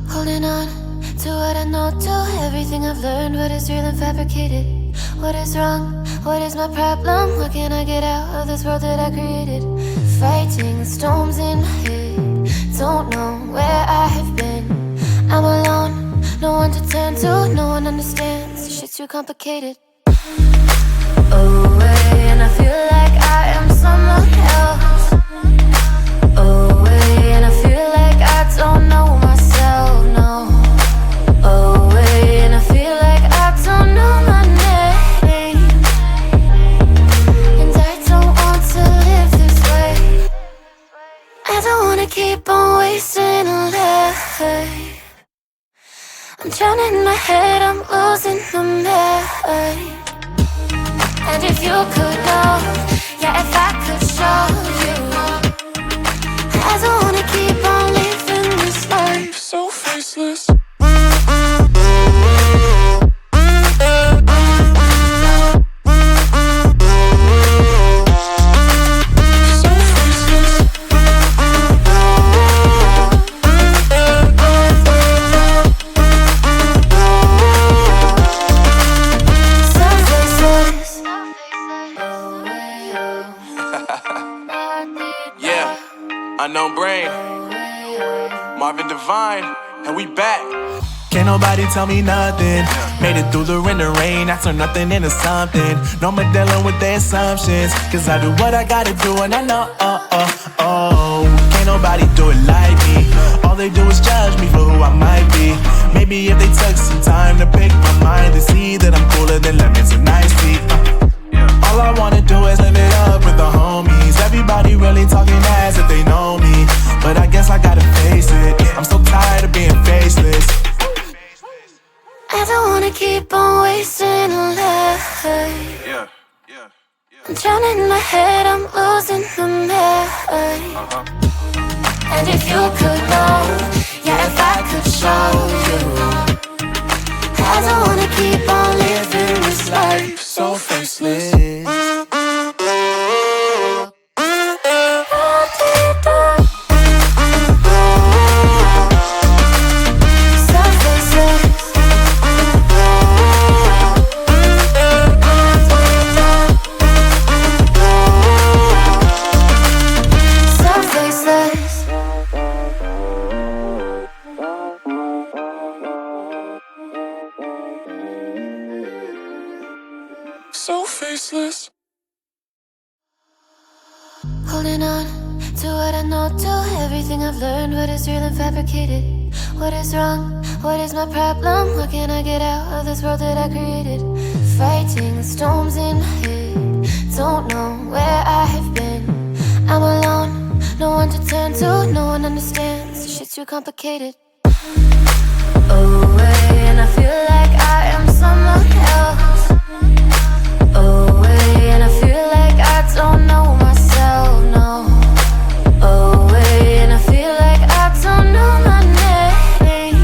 Holding on to what I know, to everything I've learned. What is real and fabricated? What is wrong? What is my problem? How can I get out of this world that I created? Fighting storms in my head, don't know where I have been. I'm alone, no one to turn to, no one understands. Shit's too complicated. Away, and I feel like I am someone else. Away, and I feel like I don't know myself, no. Away, and I feel like I don't know my name. And I don't want to live this way. I don't wanna keep on wasting a life. I'm drowning in my head, I'm losing my mind. And if you could know, yeah, if I could show you, I don't wanna keep on living this life so faceless. Unknown Brain, Marvin Divine, and we back. Can't nobody tell me nothing. Made it through the rain and rain, I turn nothing into something. No more dealing with their assumptions, cause I do what I gotta do and I know, can't nobody do it like me. All they do is judge me for who I might be. Maybe if they took some time to pick my mind, they see that I'm cooler than lemons and iced tea. All I wanna do is live it up with the homies. Everybody really talking as if they know me, but I guess I gotta face it. I'm so tired of being faceless. I don't wanna keep on wasting a life. I'm drowning in my head, I'm losing my mind. And if you could know, yeah, if I could show you, I don't wanna keep on living this life so faceless. So faceless. Holding on to what I know, to everything I've learned. What is real and fabricated? What is wrong? What is my problem? How can I get out of this world that I created? Fighting storms in my head, don't know where I have been. I'm alone, no one to turn to, no one understands. Shit's too complicated. Away, and I feel like I am someone else. Away, and I feel like I don't know myself, no. Away, and I feel like I don't know my name.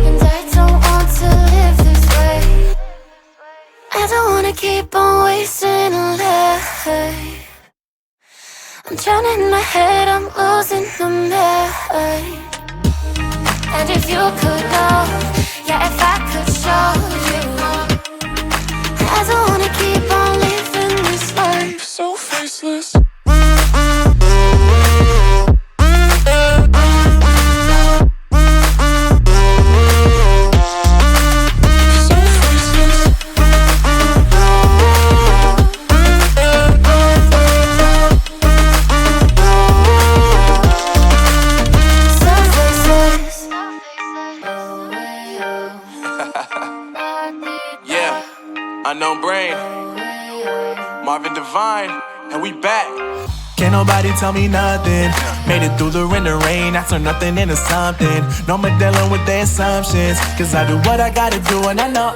And I don't want to live this way. I don't wanna keep on wasting a life. I'm drowning in my head, I'm losing my mind. And if you could know, yeah, if I could show you, I don't wanna keep on living this life so faceless. Unknown Brain, Marvin Divine, and we back. Can't nobody tell me nothing. Made it through the rain and rain, I turn nothing into something. No more dealing with their assumptions, cause I do what I gotta do and I know,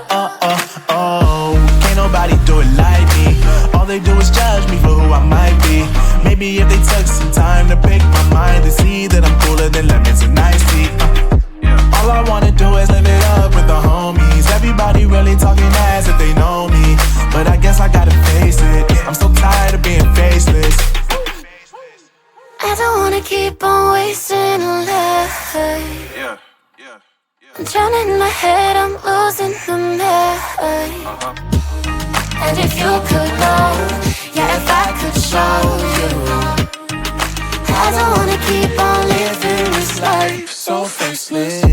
can't nobody do it like me. All they do is judge me for who I might be. Maybe if they took some time to pick my mind, they see that I'm cooler than lemons and iced tea. All I wanna do is live it up with the homies. Everybody really talking as if they know me, but I guess I gotta face it. I'm so tired of being faceless. I don't wanna keep on wasting a life. Yeah, yeah, I'm drowning in my head, I'm losing the mind. And if you could know, yeah, if I could show you, I don't wanna keep on living this life so faceless.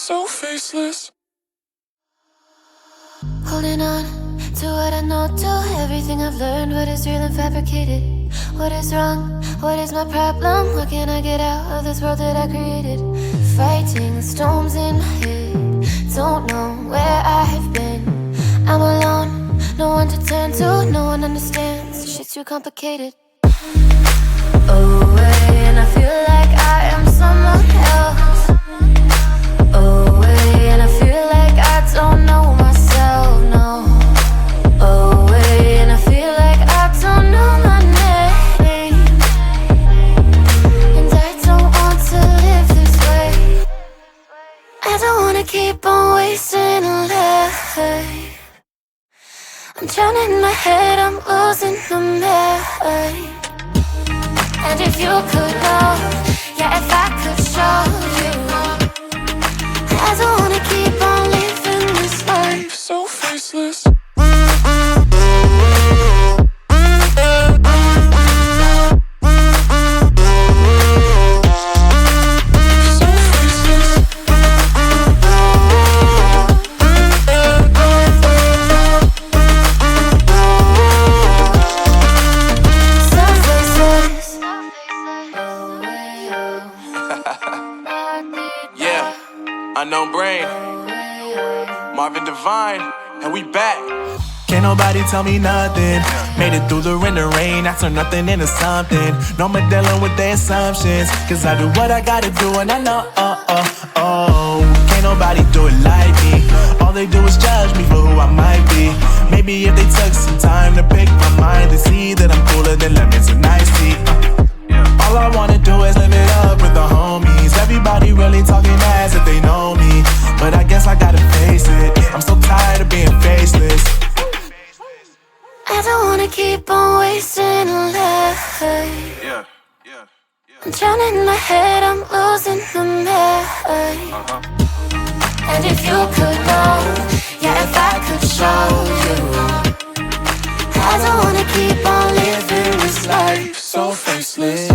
so faceless. Holding on to what I know, to everything I've learned. What is real and fabricated? What is wrong? What is my problem? What can I get out of this world that I created? Fighting the storms in my head. Don't know where I have been. I'm alone, no one to turn to. No one understands, shit's too complicated. Away, and I feel like I am someone else. Away, and I feel like I don't know myself, no. Away, and I feel like I don't know my name. And I don't want to live this way. I don't wanna keep on wasting a life. I'm drowning in my head, I'm losing the mind. And if you could know, yeah, if I could show you, I don't wanna keep on living this life so faceless. Unknown Brain, Marvin Divine, and we back. Can't nobody tell me nothing. Made it through the rain, I turn nothing into something. No more dealing with their assumptions, cause I do what I gotta do and I know, can't nobody do it like me. All they do is judge me for who I might be. Maybe if they took some time to pick my mind, they see that I'm cooler than lemons and iced tea. All I wanna do is live it up with the homies. Everybody really talking as if they know me, but I guess I gotta face it. I'm so tired of being faceless. I don't wanna keep on wasting a life. I'm drowning in my head, I'm losing the mind. And if you could know, yeah, if I could show you, I don't wanna keep on living this life so faceless.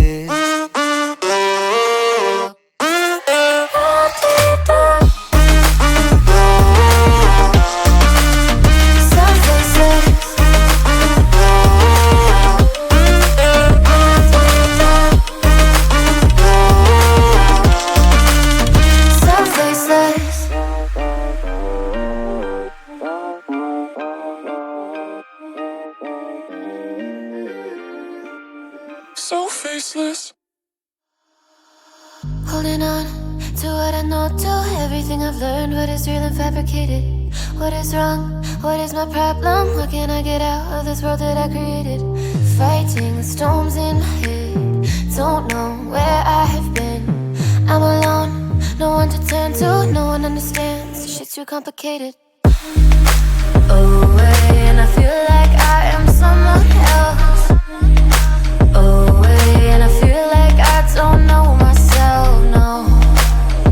So faceless. Holding on to what I know, to everything I've learned. What is real and fabricated? What is wrong? What is my problem? What can I get out of this world that I created? Fighting the storms in my head. Don't know where I have been. I'm alone, no one to turn to. No one understands, shit's too complicated. Away, and I feel like I am someone else. Away, and I feel like I don't know myself, no.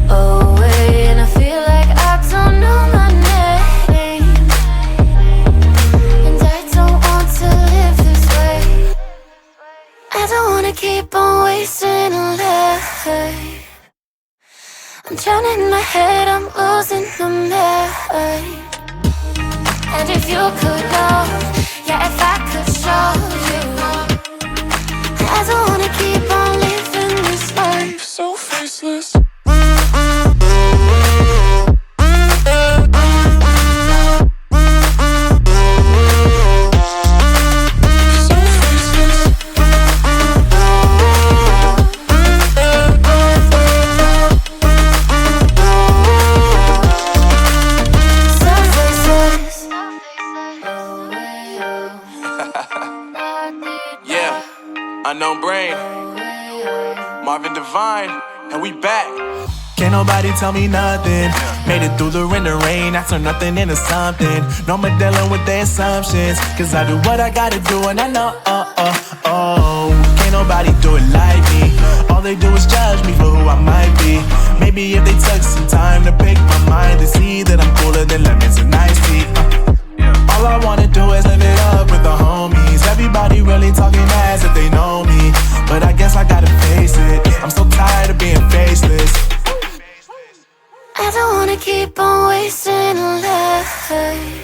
Away, and I feel like I don't know my name. And I don't want to live this way. I don't wanna keep on wasting a life. I'm drowning in my head, I'm losing the mind. And if you could know, yeah, if I could show you, I don't wanna keep on living this life so faceless. Marvin Devine, and we back. Can't nobody tell me nothing. Made it through the rain and rain, I turn nothing into something. No more dealing with their assumptions, cause I do what I gotta do and I know, can't nobody do it like me. All they do is judge me for who I might be. Maybe if they took some time to pick my mind, they see that I'm cooler than lemons and iced tea. All I wanna do is live it up with the homies. Everybody really talking ass if they know me, but I guess I gotta face it. I'm so tired of being faceless. I don't wanna keep on wasting a life.